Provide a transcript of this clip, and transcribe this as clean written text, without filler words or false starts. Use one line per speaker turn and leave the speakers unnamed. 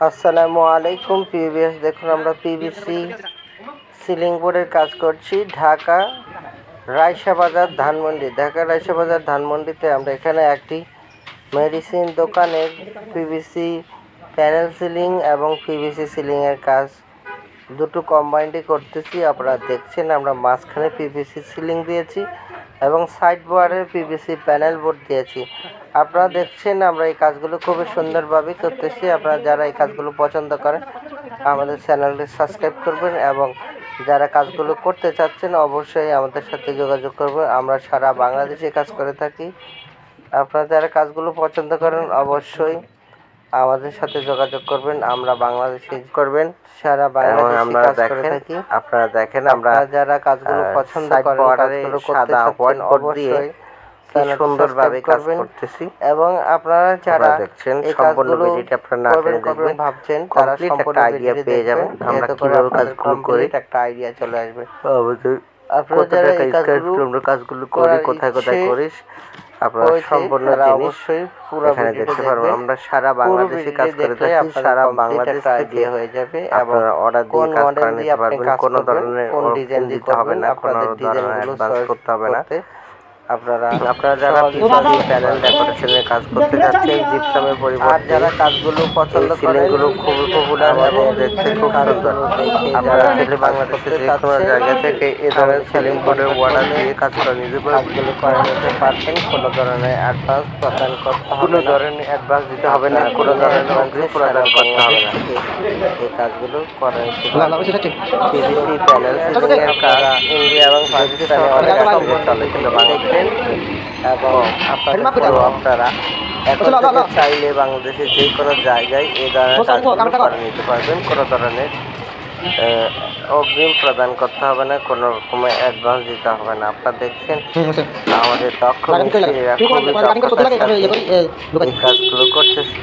আসসালামু আলাইকুম পিভিএস। দেখুন আমরা পিভিসি সিলিং বোর্ডের কাজ করছি ঢাকা রায়শাবাজার ধানমন্ডি। ঢাকা রায়শাবাজার ধানমন্ডিতে আমরা এখানে একটি মেডিসিন দোকানের পিভিসি প্যানেল সিলিং এবং পিভিসি সিলিংয়ের কাজ দুটো কম্বাইন্ডই করতেছি। আপনারা দেখছেন আমরা মাঝখানে পিভিসি সিলিং দিয়েছি এবং সাইড বোর্ডে পিভিসি প্যানেল বোর্ড দিয়েছি। আপনারা দেখছেন আমরা এই কাজগুলো খুবই সুন্দরভাবে করতেছি। আপনারা যারা এই কাজগুলো পছন্দ করেন আমাদের চ্যানেলটি সাবস্ক্রাইব করবেন এবং যারা কাজগুলো করতে চাচ্ছেন অবশ্যই আমাদের সাথে যোগাযোগ করবেন। আমরা সারা বাংলাদেশে কাজ করে থাকি। আপনারা যারা কাজগুলো পছন্দ করেন অবশ্যই আমাদের সাথে যোগাযোগ করবেন। আমরা বাংলাদেশে করবেন সারা বাংলাদেশে কাজ করে থাকি। আপনারা দেখেন আমরা যারা কাজগুলো পছন্দ করেন কাজগুলো করতে চাচ্ছেন অবশ্যই সুন্দরভাবে কাজ করতেছি এবং আপনারা যারা দেখছেন সম্পূর্ণ ভিডিওটি আপনারা না টেনে দেখবেন ভাবছেন তারা সম্পূর্ণ আইডিয়া পেয়ে যাবেন আমরা কিভাবে কাজগুলো করি, একটা আইডিয়া চলে আসবে। আপনারা যারা এই কাজগুলো করি কোথায় কোথায় করিস আপনারা সম্পূর্ণ অবশ্যই পুরো এখানে দেখতে পারবেন। আমরা সারা বাংলাদেশে কাজ করে থাকি, সারা বাংলাদেশ আইডিয়া হয়ে যাবে এবং অর্ডার দিয়ে কাজ করে নিতে পারবেন। কোনো ধরনের কোন ডিজাইন দিতে হবে না, আপনাদের ডিজাইনগুলো চয়েস করতে হবে না। আপনারা যারা পিভিসি প্যানেল ডেকোরেশনের কাজ করতে যাচ্ছেন জিপসামের পরিবর্তে যারা কাজগুলো পছন্দ করেন সিলিংগুলো খুবই পপুলার এবং দেখতে খুব সুন্দর। আপনারা চাইলে বাংলাদেশের যে কোনো জায়গা থেকে এই ধরনের সিলিং বোর্ডের অর্ডার দিয়ে কাজ করে নিতে পারবেন। কোনো ধরনের অ্যাডভান্স প্রদান করতে হবে, কোনো ধরনের অ্যাডভান্স দিতে হবে না, কোনো ধরনের অগ্রিম প্রদান করতে হবে না। এই কাজগুলো করে পিভিসি প্যানেল সিলিংয়ের কাজ ইন্ডিয়া এবং পাকিস্তানে অনেক চলে, কিন্তু বাংলাদেশে এবং আপনারা এখন থেকে চাইলে বাংলাদেশের যে কোনো জায়গায় এই ধরনের কাজগুলো করে নিতে পারবেন। কোনো ধরনের অগ্রিম প্রদান করতে হবে না, কোনো রকমের অ্যাডভান্স দিতে হবে না। আপনারা দেখছেন আমাদের দক্ষ মিস্ত্রিরা খুবই দক্ষতার সাথে এই কাজগুলো করতেছে।